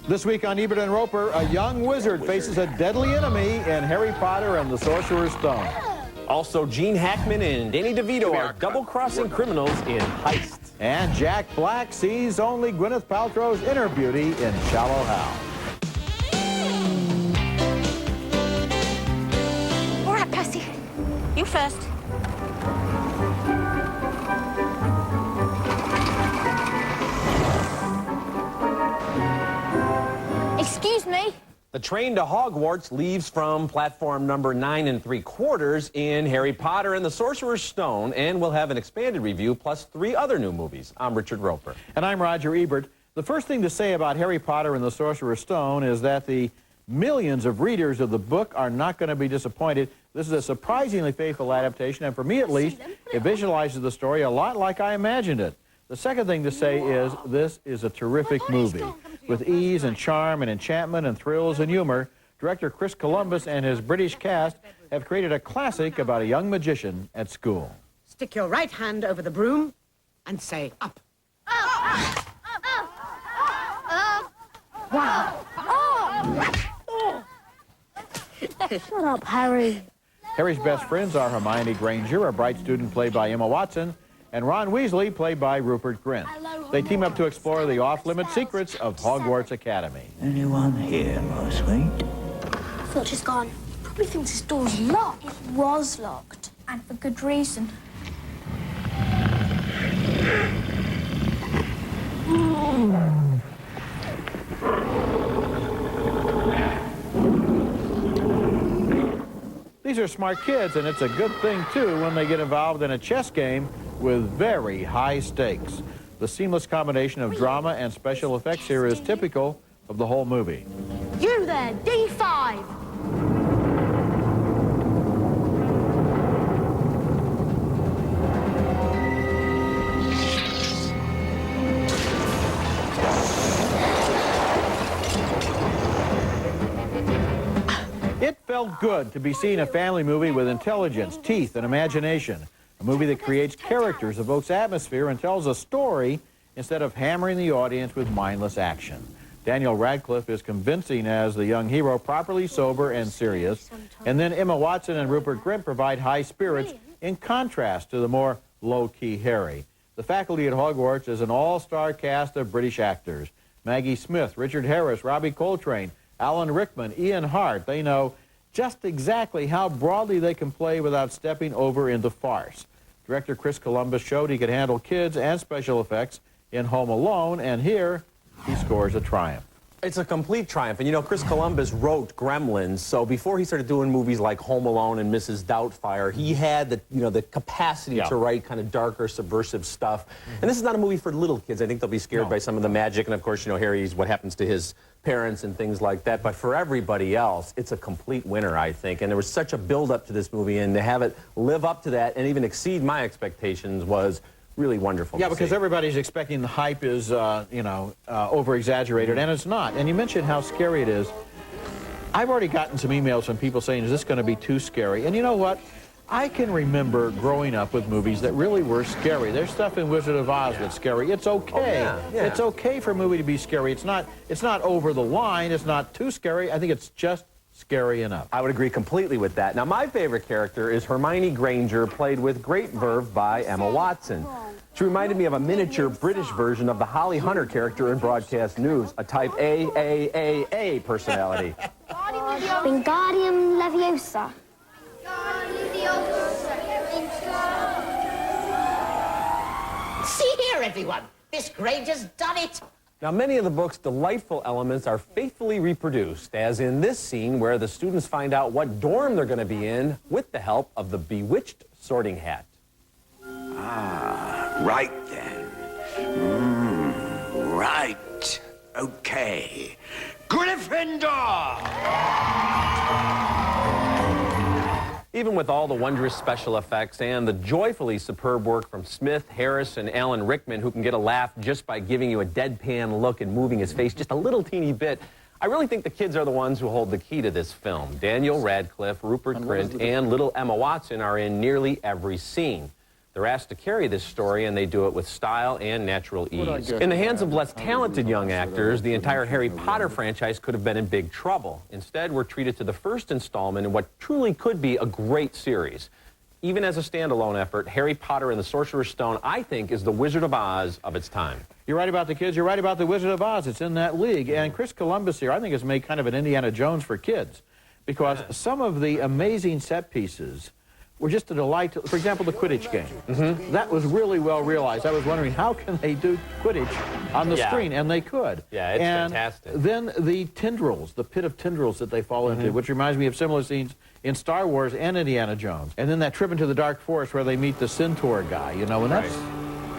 This week on Ebert and Roeper, a young wizard faces a deadly enemy in Harry Potter and the Sorcerer's Stone. Also, Gene Hackman and Danny DeVito are double-crossing criminals in Heist. And Jack Black sees only Gwyneth Paltrow's inner beauty in Shallow Hal. All right, Percy. You first. Excuse me? The train to Hogwarts leaves from platform number 9 3/4 in Harry Potter and the Sorcerer's Stone, and we'll have an expanded review plus 3 other new movies. I'm Richard Roeper. And I'm Roger Ebert. The first thing to say about Harry Potter and the Sorcerer's Stone is that the millions of readers of the book are not going to be disappointed. This is a surprisingly faithful adaptation, and for me at least, it visualizes the story a lot like I imagined it. The second thing to say is this is a terrific movie. With ease and charm and enchantment and thrills and humor, director Chris Columbus and his British cast have created a classic about a young magician at school. Stick your right hand over the broom and say up. Wow. Shut up, Harry. Harry's best friends are Hermione Granger, a bright student played by Emma Watson, and Ron Weasley, played by Rupert Grint. They team up to explore the off-limit secrets of Hogwarts Academy. Anyone here, my sweet? I thought she's gone. Probably thinks this door's locked. It was locked, and for good reason. These are smart kids, and it's a good thing, too, when they get involved in a chess game with very high stakes. The seamless combination of drama and special effects here is typical of the whole movie. You there, D5. It felt good to be seeing a family movie with intelligence, teeth, and imagination. A movie that creates characters, evokes atmosphere, and tells a story instead of hammering the audience with mindless action. Daniel Radcliffe is convincing as the young hero, properly sober and serious. And then Emma Watson and Rupert Grint provide high spirits in contrast to the more low-key Harry. The faculty at Hogwarts is an all-star cast of British actors. Maggie Smith, Richard Harris, Robbie Coltrane, Alan Rickman, Ian Hart. They know just exactly how broadly they can play without stepping over into farce. Director Chris Columbus showed he could handle kids and special effects in Home Alone, and here he scores a triumph. It's a complete triumph, and you know, Chris Columbus wrote Gremlins, so before he started doing movies like Home Alone and Mrs. Doubtfire, he had the capacity to write kind of darker, subversive stuff. And this is not a movie for little kids. I think they'll be scared by some of the magic, and of course, you know, Harry's what happens to his parents and things like that. But for everybody else, it's a complete winner, I think. And there was such a build-up to this movie, and to have it live up to that and even exceed my expectations was really wonderful. Yeah, because everybody's expecting the hype is, over-exaggerated, and it's not. And you mentioned how scary it is. I've already gotten some emails from people saying, is this going to be too scary? And you know what? I can remember growing up with movies that really were scary. There's stuff in Wizard of Oz that's scary. It's okay. It's okay for a movie to be scary. It's not over the line. It's not too scary. I think it's just scary enough. I would agree completely with that. Now, my favorite character is Hermione Granger, played with great verve by Emma Watson. She reminded me of a miniature British version of the Holly Hunter character in broadcast news, a type A personality. Wingardium Leviosa. See here, everyone. Miss Granger's done it. Now, many of the book's delightful elements are faithfully reproduced, as in this scene where the students find out what dorm they're going to be in with the help of the bewitched sorting hat. Ah, right then. Right. Okay. Gryffindor! Even with all the wondrous special effects and the joyfully superb work from Smith, Harris, and Alan Rickman, who can get a laugh just by giving you a deadpan look and moving his face just a little teeny bit, I really think the kids are the ones who hold the key to this film. Daniel Radcliffe, Rupert Grint, and little Emma Watson are in nearly every scene. They're asked to carry this story, and they do it with style and natural ease. In the hands of less talented young actors, the entire Harry Potter franchise could have been in big trouble. Instead, we're treated to the first installment in what truly could be a great series. Even as a standalone effort, Harry Potter and the Sorcerer's Stone, I think, is the Wizard of Oz of its time. You're right about the kids. You're right about the Wizard of Oz. It's in that league. And Chris Columbus here, I think, has made kind of an Indiana Jones for kids, because some of the amazing set pieces were just a delight. For example, the Quidditch game. That was really well realized. I was wondering, how can they do Quidditch on the screen? And they could. Yeah, it's fantastic. Then the tendrils, the pit of tendrils that they fall into, which reminds me of similar scenes in Star Wars and Indiana Jones. And then that trip into the Dark Forest where they meet the Centaur guy, you know, and that's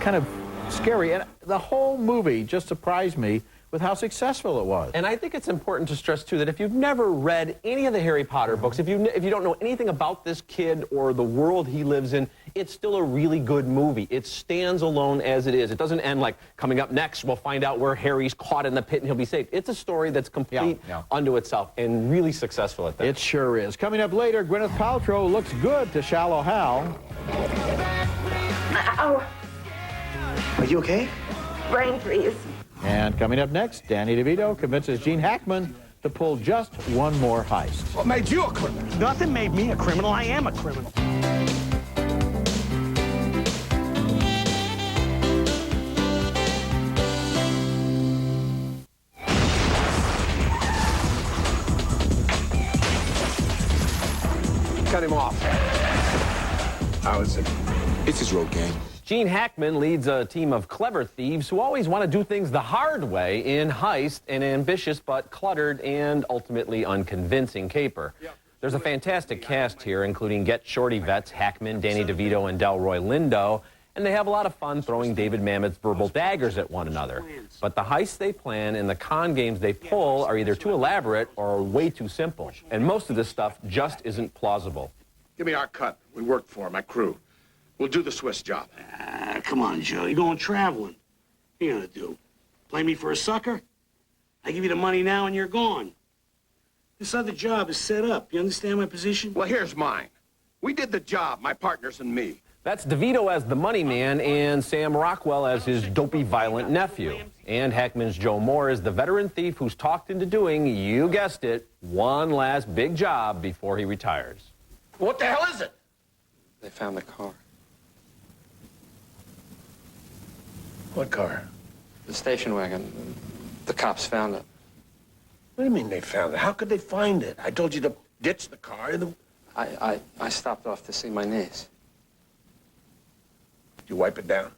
kind of scary. And the whole movie just surprised me with how successful it was. And I think it's important to stress, too, that if you've never read any of the Harry Potter books, if you don't know anything about this kid or the world he lives in, it's still a really good movie. It stands alone as it is. It doesn't end like, coming up next, we'll find out where Harry's caught in the pit and he'll be saved. It's a story that's complete unto itself and really successful at that. It sure is. Coming up later, Gwyneth Paltrow looks good to Shallow Hal. Ow. Are you okay? Brain freeze. And coming up next, Danny DeVito convinces Gene Hackman to pull just one more heist. What made you a criminal? Nothing made me a criminal. I am a criminal. Cut him off. How is it? It's his road gang. Gene Hackman leads a team of clever thieves who always want to do things the hard way in Heist, an ambitious but cluttered and ultimately unconvincing caper. There's a fantastic cast here, including Get Shorty vets Hackman, Danny DeVito, and Delroy Lindo, and they have a lot of fun throwing David Mamet's verbal daggers at one another. But the heists they plan and the con games they pull are either too elaborate or way too simple. And most of this stuff just isn't plausible. Give me our cut. We work for him, my crew. We'll do the Swiss job. Come on, Joe. You're going traveling. What are you gonna do? Play me for a sucker? I give you the money now and you're gone. This other job is set up. You understand my position? Well, here's mine. We did the job, my partners and me. That's DeVito as the money man and Sam Rockwell as his dopey, violent nephew. And Hackman's Joe Moore is the veteran thief who's talked into doing, you guessed it, one last big job before he retires. What the hell is it? They found the car. What car? The station wagon. The cops found it. What do you mean they found it? How could they find it? I told you to ditch the car. I stopped off to see my niece. You wipe it down?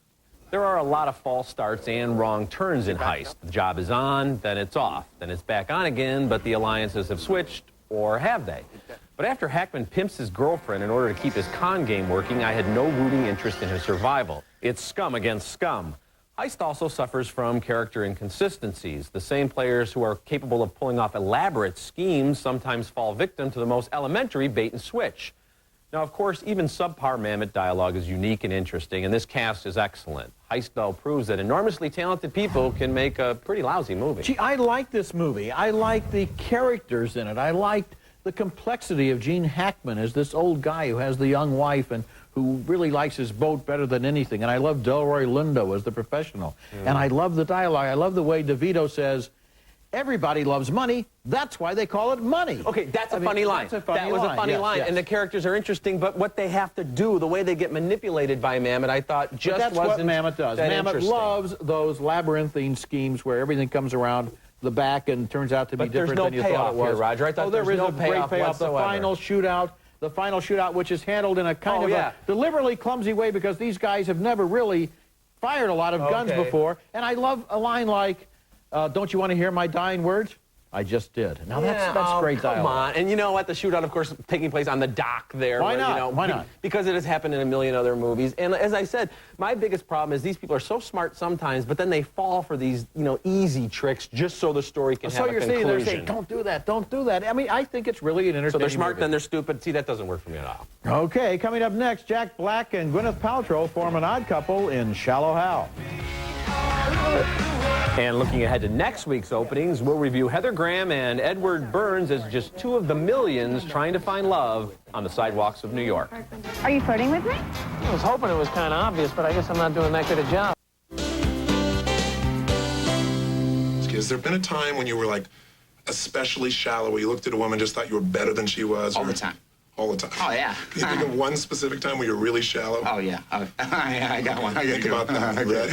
There are a lot of false starts and wrong turns in Heist. The job is on, then it's off. Then it's back on again, but the alliances have switched, or have they? But after Hackman pimps his girlfriend in order to keep his con game working, I had no rooting interest in his survival. It's scum against scum. Heist also suffers from character inconsistencies. The same players who are capable of pulling off elaborate schemes sometimes fall victim to the most elementary bait and switch. Now, of course, even subpar Mamet dialogue is unique and interesting, and this cast is excellent. Heist, though, proves that enormously talented people can make a pretty lousy movie. Gee, I like this movie. I like the characters in it. I liked the complexity of Gene Hackman as this old guy who has the young wife and who really likes his boat better than anything. And I love Delroy Lindo as the professional. And I love the dialogue. I love the way DeVito says, everybody loves money. That's why they call it money. Okay, that's a funny line. That was a funny line. And the characters are interesting, but what they have to do, the way they get manipulated by Mamet, I thought just that's wasn't what Mamet does. Mamet loves those labyrinthine schemes where everything comes around the back and turns out to be different than you thought it was. Here, Roger. I thought there is no a great payoff. whatsoever. The final shootout, which is handled in a kind of a deliberately clumsy way because these guys have never really fired a lot of guns before. And I love a line like, don't you want to hear my dying words? I just did. Now that's great dialogue. Come on. And you know what? The shootout, of course, taking place on the dock there. Why where, not? You know, Why not? Because it has happened in a million other movies. And as I said, my biggest problem is these people are so smart sometimes, but then they fall for these, easy tricks just so the story can have a conclusion. So you're saying they're saying, don't do that, don't do that. I mean, I think it's really an entertaining So they're smart, movie. then they're stupid. See, that doesn't work for me at all. Okay, coming up next, Jack Black and Gwyneth Paltrow form an odd couple in Shallow Hal. And looking ahead to next week's openings, we'll review Heather Graham and Edward Burns as just two of the millions trying to find love on the sidewalks of New York. Are you flirting with me? I was hoping it was kind of obvious, but I guess I'm not doing that good a job. Has there been a time when you were, like, especially shallow, where you looked at a woman and just thought you were better than she was? All the time. All the time? Oh, yeah. Can you think of one specific time where you're really shallow? Oh, yeah. Yeah, I got one. Think about that. Ready?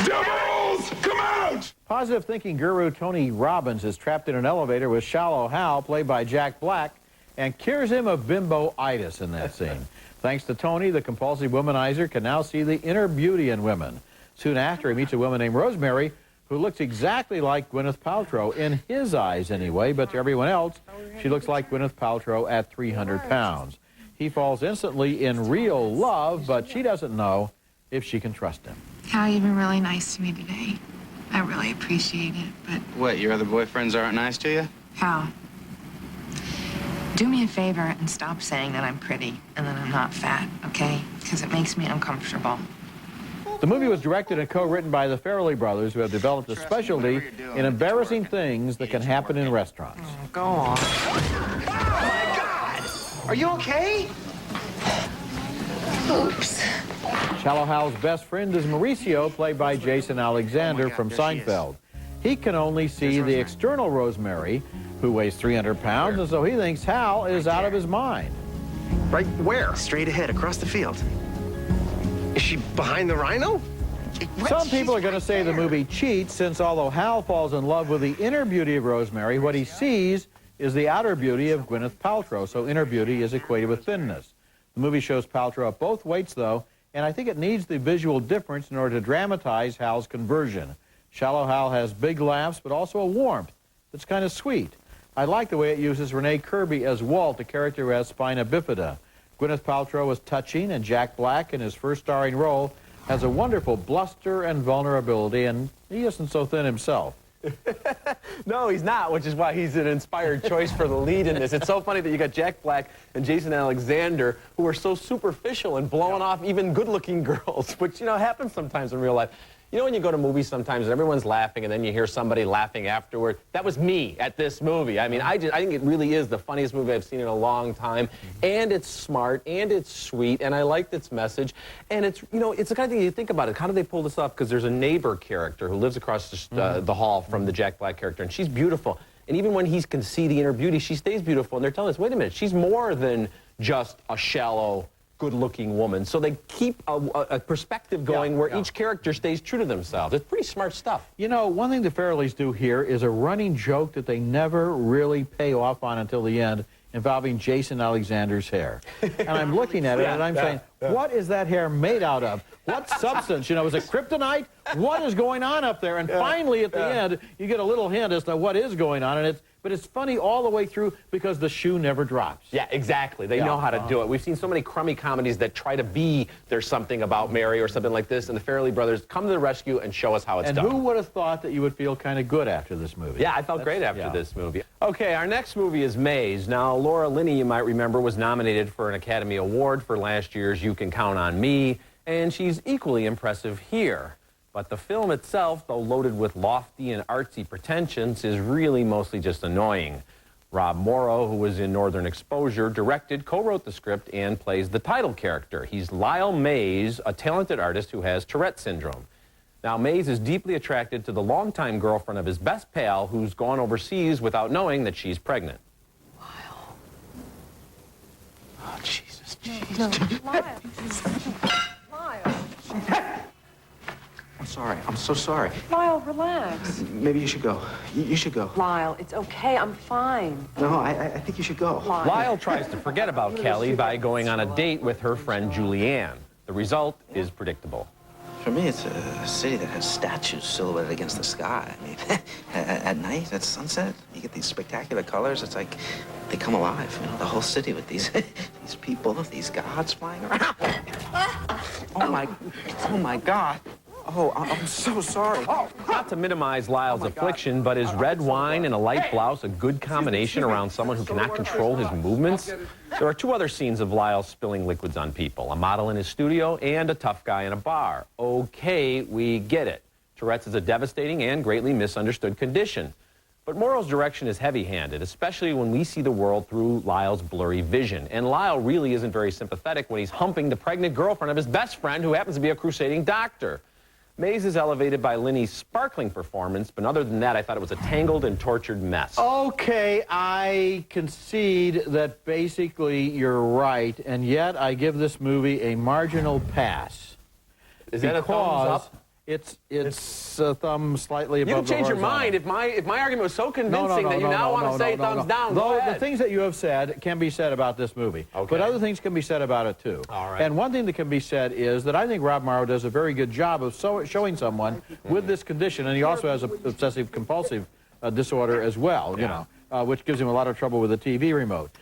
Devils, come out! Positive thinking guru Tony Robbins is trapped in an elevator with Shallow Hal, played by Jack Black, and cures him of bimbo-itis in that scene. Thanks to Tony, the compulsive womanizer can now see the inner beauty in women. Soon after, he meets a woman named Rosemary, who looks exactly like Gwyneth Paltrow, in his eyes anyway, but to everyone else, she looks like Gwyneth Paltrow at 300 pounds. He falls instantly in real love, but she doesn't know if she can trust him. Hal, you've been really nice to me today. I really appreciate it, but... What, your other boyfriends aren't nice to you? Hal, do me a favor and stop saying that I'm pretty and that I'm not fat, okay? Because it makes me uncomfortable. The movie was directed and co-written by the Farrelly brothers, who have developed a specialty in embarrassing things that can happen in restaurants. Go on. Oh, my God! Are you okay? Oops. Shallow Hal's best friend is Mauricio, played by Jason Alexander from Seinfeld. He can only see the external Rosemary, who weighs 300 pounds, and so he thinks Hal is out of his mind. Right where? Straight ahead, across the field. Is she behind the rhino? Some people are going to say the movie cheats, since although Hal falls in love with the inner beauty of Rosemary, what he sees is the outer beauty of Gwyneth Paltrow, so inner beauty is equated with thinness. The movie shows Paltrow at both weights, though, and I think it needs the visual difference in order to dramatize Hal's conversion. Shallow Hal has big laughs, but also a warmth that's kind of sweet. I like the way it uses Renee Kirby as Walt, a character who has spina bifida. Gwyneth Paltrow was touching, and Jack Black, in his first starring role, has a wonderful bluster and vulnerability, and he isn't so thin himself. No, he's not, which is why he's an inspired choice for the lead in this. It's so funny that you got Jack Black and Jason Alexander, who are so superficial and blowing off even good-looking girls, which, you know, happens sometimes in real life. You know, when you go to movies sometimes and everyone's laughing and then you hear somebody laughing afterward? That was me at this movie. I mean, I think it really is the funniest movie I've seen in a long time. And it's smart, and it's sweet, and I liked its message. And it's, you know, it's the kind of thing you think about it. How do they pull this off? Because there's a neighbor character who lives across the hall from the Jack Black character, and she's beautiful. And even when he can see the inner beauty, she stays beautiful. And they're telling us, wait a minute, she's more than just a shallow, good-looking woman. So they keep a perspective going where each character stays true to themselves. It's pretty smart stuff. You know, one thing the Farrellys do here is a running joke that they never really pay off on until the end, involving Jason Alexander's hair. And I'm looking at it and I'm saying, what is that hair made out of? What substance? You know, is it kryptonite? What is going on up there? And finally, at the end, you get a little hint as to what is going on, and but it's funny all the way through because the shoe never drops. Yeah, exactly. They know how to do it. We've seen so many crummy comedies that try to be There's Something About Mary or something like this, and the Farrelly brothers come to the rescue and show us how it's done. And who would have thought that you would feel kind of good after this movie? Yeah, I felt great after this movie. Okay, our next movie is Maze. Now, Laura Linney, you might remember, was nominated for an Academy Award for last year's You Can Count on Me, and she's equally impressive here. But the film itself, though loaded with lofty and artsy pretensions, is really mostly just annoying. Rob Morrow, who was in Northern Exposure, directed, co-wrote the script, and plays the title character. He's Lyle Mays, a talented artist who has Tourette syndrome. Now, Mays is deeply attracted to the longtime girlfriend of his best pal, who's gone overseas without knowing that she's pregnant. Lyle. Oh, Jesus. No, Lyle. Lyle. I'm sorry. I'm so sorry. Lyle, relax. Maybe you should go. You should go. Lyle, it's okay. I'm fine. No, I think you should go. Lyle tries to forget about Kelly by going on a date with her friend Julianne. The result is predictable. For me, it's a city that has statues silhouetted against the sky. I mean, at night, at sunset, you get these spectacular colors. It's like they come alive. You know, the whole city with these these people, these gods flying around. Oh my God. Oh, I'm so sorry. Not to minimize Lyle's affliction, but is red wine and a light blouse a good combination around someone who cannot control his movements? There are two other scenes of Lyle spilling liquids on people, a model in his studio and a tough guy in a bar. Okay, we get it. Tourette's is a devastating and greatly misunderstood condition. But Morrow's direction is heavy-handed, especially when we see the world through Lyle's blurry vision. And Lyle really isn't very sympathetic when he's humping the pregnant girlfriend of his best friend, who happens to be a crusading doctor. Maze is elevated by Linney's sparkling performance, but other than that, I thought it was a tangled and tortured mess. Okay, I concede that basically you're right, and yet I give this movie a marginal pass. Is that a thumbs up? It's a thumb slightly above the You can change your horizontal. mind. If my argument was so convincing that you now want to say thumbs down, go ahead. The things that you have said can be said about this movie. Okay. But other things can be said about it, too. All right. And one thing that can be said is that I think Rob Morrow does a very good job of showing someone with this condition, and he also has an obsessive-compulsive disorder as well, you know, which gives him a lot of trouble with the TV remote.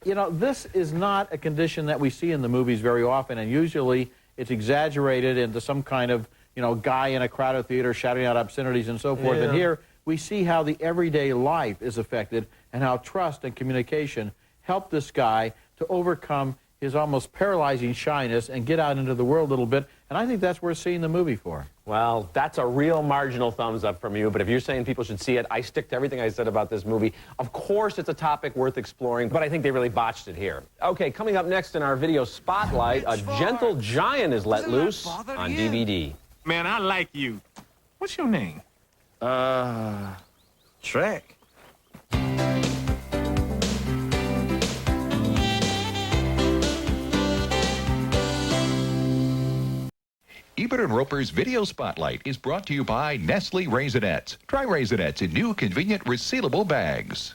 You know, this is not a condition that we see in the movies very often, and usually it's exaggerated into some kind of, you know, guy in a crowded theater shouting out obscenities and so forth. And here we see how the everyday life is affected and how trust and communication help this guy to overcome his almost paralyzing shyness and get out into the world a little bit. And I think that's worth seeing the movie for. Well, that's a real marginal thumbs up from you, but if you're saying people should see it, I stick to everything I said about this movie. Of course, it's a topic worth exploring, but I think they really botched it here. Okay, coming up next in our video spotlight, a gentle giant is let loose on DVD. Man, I like you. What's your name? Shrek. Ebert and Roeper's Video Spotlight is brought to you by Nestle Raisinets. Try Raisinets in new, convenient, resealable bags.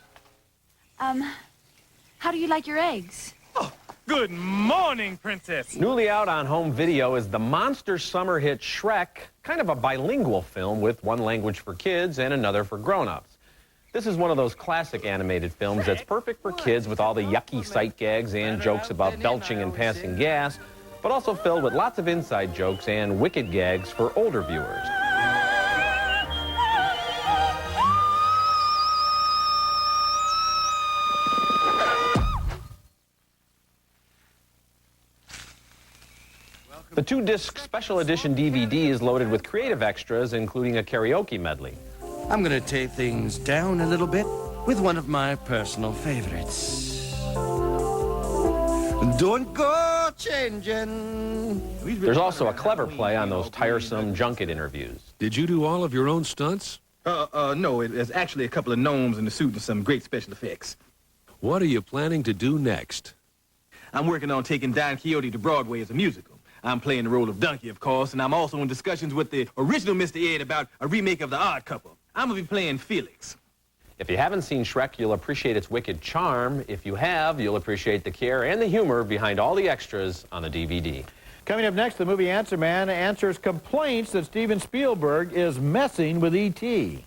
How do you like your eggs? Oh, good morning, Princess. Newly out on home video is the monster summer hit Shrek, kind of a bilingual film with one language for kids and another for grown-ups. This is one of those classic animated films that's perfect for kids with all the yucky sight gags and jokes about belching and passing gas, but also filled with lots of inside jokes and wicked gags for older viewers. The 2-disc special edition DVD is loaded with creative extras, including a karaoke medley. I'm gonna tape things down a little bit with one of my personal favorites. Don't go changing. There's also a clever play on those tiresome junket interviews. Did you do all of your own stunts? No, it's actually a couple of gnomes in the suit and some great special effects. What are you planning to do next? I'm working on taking Don Quixote to Broadway as a musical. I'm playing the role of Donkey, of course, and I'm also in discussions with the original Mr. Ed about a remake of The Odd Couple. I'm gonna be playing Felix. If you haven't seen Shrek, you'll appreciate its wicked charm. If you have, you'll appreciate the care and the humor behind all the extras on the DVD. Coming up next, the movie Answer Man answers complaints that Steven Spielberg is messing with E.T.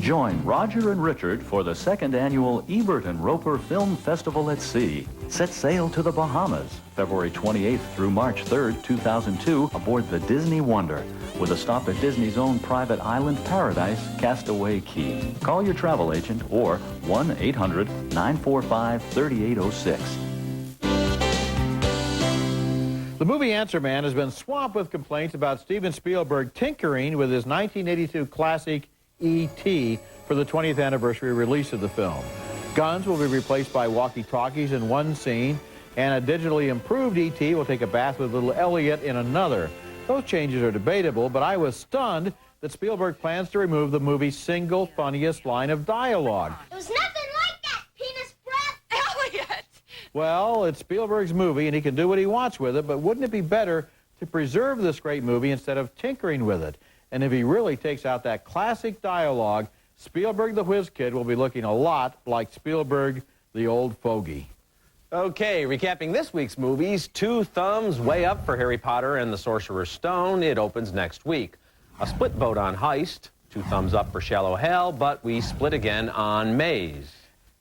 Join Roger and Richard for the second annual Ebert and Roeper Film Festival at Sea. Set sail to the Bahamas, February 28th through March 3rd, 2002, aboard the Disney Wonder, with a stop at Disney's own private island paradise, Castaway Key. Call your travel agent or 1-800-945-3806. The movie Answer Man has been swamped with complaints about Steven Spielberg tinkering with his 1982 classic E.T. for the 20th anniversary release of the film. Guns will be replaced by walkie-talkies in one scene, and a digitally improved E.T. will take a bath with little Elliot in another. Those changes are debatable, but I was stunned that Spielberg plans to remove the movie's single funniest line of dialogue. There's nothing like that, penis breath! Elliot! Well, it's Spielberg's movie, and he can do what he wants with it, but wouldn't it be better to preserve this great movie instead of tinkering with it? And if he really takes out that classic dialogue, Spielberg the Whiz Kid will be looking a lot like Spielberg the Old Fogey. Okay, recapping this week's movies, 2 thumbs way up for Harry Potter and the Sorcerer's Stone. It opens next week. A split vote on Heist, 2 thumbs up for Shallow Hal, but we split again on Maze.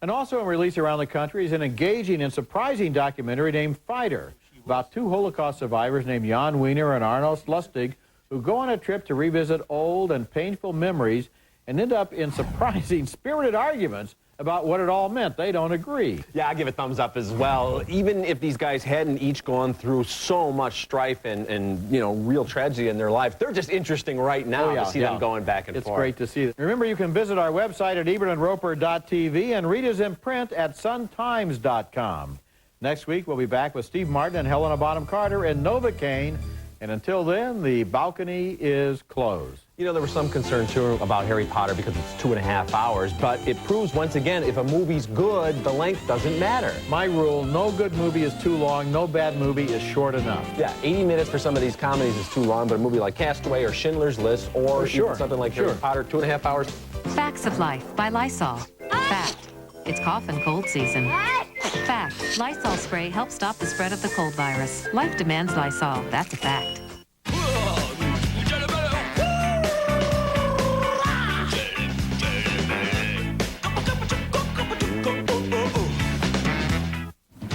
And also in release around the country is an engaging and surprising documentary named Fighter, about 2 Holocaust survivors named Jan Wiener and Arnold Lustig, who go on a trip to revisit old and painful memories and end up in surprising, spirited arguments about what it all meant. They don't agree. Yeah, I give it thumbs up as well. Even if these guys hadn't each gone through so much strife and you know, real tragedy in their lives, they're just interesting right now to see them going back and forth. It's great to see them. Remember, you can visit our website at ebertandroper.tv and read us in print at suntimes.com. Next week, we'll be back with Steve Martin and Helena Bonham Carter in Novocaine. And until then, the balcony is closed. You know, there was some concern, too, about Harry Potter because it's 2.5 hours, but it proves once again, if a movie's good, the length doesn't matter. My rule, no good movie is too long, no bad movie is short enough. Yeah, 80 minutes for some of these comedies is too long, but a movie like Castaway or Schindler's List or even something like Harry Potter, 2.5 hours. Facts of Life by Lysol. Fact, it's cough and cold season. Fact, Lysol spray helps stop the spread of the cold virus. Life demands Lysol, that's a fact.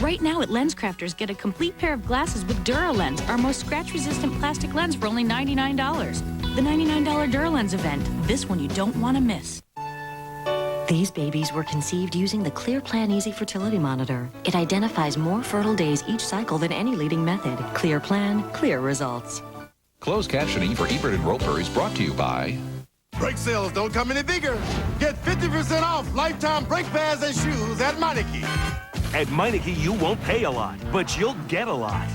Right now at LensCrafters, get a complete pair of glasses with DuraLens, our most scratch-resistant plastic lens for only $99. The $99 DuraLens event. This one you don't want to miss. These babies were conceived using the ClearPlan Easy Fertility Monitor. It identifies more fertile days each cycle than any leading method. ClearPlan, clear results. Closed captioning for Ebert and Roeper is brought to you by... Brake sales don't come any bigger. Get 50% off lifetime brake pads and shoes at Meineke. At Meineke, you won't pay a lot, but you'll get a lot.